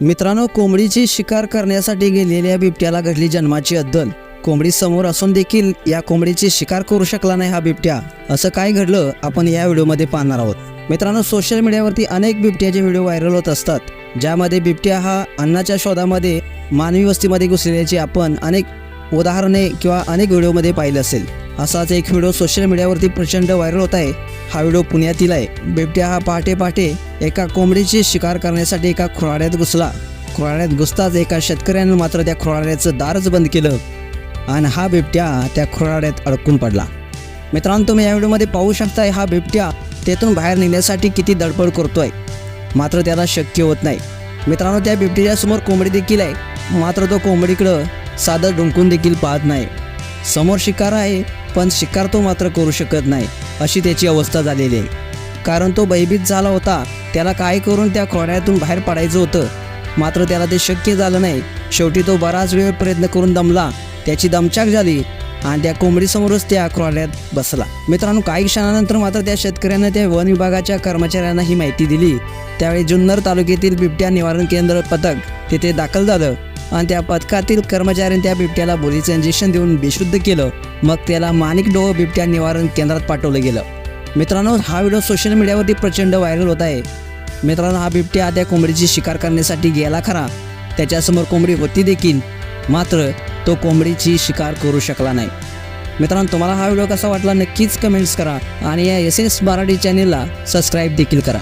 मित्रांनो, कोंबडीची शिकार करण्यासाठी गेलेल्या बिबट्याला घडली जन्माची अद्दल। कोंबडी समोर असून देखील या कोंबडीची शिकार करू शकला नाही हा बिबट्या। असं काय घडलं आपण या व्हिडिओमध्ये पाहणार आहोत। मित्रांनो, सोशल मीडियावरती अनेक बिबट्याचे व्हिडिओ व्हायरल होत असतात, ज्यामध्ये बिबट्या हा अन्नाच्या शोधामध्ये मानवी वस्तीमध्ये घुसल्याची आपण अनेक उदाहरणे किंवा अनेक व्हिडिओमध्ये पाहिलं असेल। असाच एक व्हिडिओ सोशल मीडियावरती प्रचंड व्हायरल होत आहे। हा व्हिडिओ पुण्यातील आहे। बिबट्या हा पहाटे पहाटे एका कोंबडीची शिकार करण्यासाठी एका खुराड्यात घुसला। खुराड्यात घुसताच एका शेतकऱ्यानं मात्र त्या खुराड्याचं दारच बंद केलं आणि हा बिबट्या त्या खुराड्यात अडकून पडला। मित्रांनो, तुम्ही या व्हिडिओमध्ये पाहू शकताय हा बिबट्या तेथून बाहेर निघण्यासाठी किती धडपड करतोय, मात्र त्याला शक्य होत नाही। मित्रांनो, त्या बिबट्याच्या समोर कोंबडी देखील आहे, मात्र तो कोंबडीकडं साधं डुंकून देखील पाहत नाही। समोर शिकार आहे, पण शिकार तो मात्र करू शकत नाही, अशी त्याची अवस्था झालेली आहे। कारण तो भयभीत झाला होता, त्याला काय करून त्या खोड्यातून बाहेर पडायचं होतं, मात्र त्याला ते शक्य झालं नाही। शेवटी तो बराच वेळ प्रयत्न करून दमला, त्याची दमछाक झाली आणि त्या कोंबडीसमोरच त्या खोड्यात बसला। मित्रांनो, काही क्षणानंतर मात्र त्या शेतकऱ्यानं त्या वन विभागाच्या कर्मचाऱ्यांना ही माहिती दिली। त्यावेळी जुन्नर तालुक्यातील बिबट्या निवारण केंद्र पथक तिथे दाखल झालं आणि त्या पथकातील कर्मचाऱ्यांनी त्या बिबट्याला बोलीचं इंजेक्शन देऊन बेशुद्ध केलं। मग त्याला माणिकडोह बिबट्या निवारण केंद्रात पाठवलं गेलं। मित्रांनो, हा व्हिडिओ सोशल मीडियावरती प्रचंड व्हायरल होत आहे। मित्रांनो, हा बिबट्या त्या कोंबडीची शिकार करण्यासाठी गेला खरा, त्याच्यासमोर कोंबडी होती देखील, मात्र तो कोंबडीची शिकार करू शकला नाही। मित्रांनो, तुम्हाला हा व्हिडिओ कसा वाटला नक्कीच कमेंट्स करा आणि या SS मराठी चॅनेलला सबस्क्राईब देखील करा।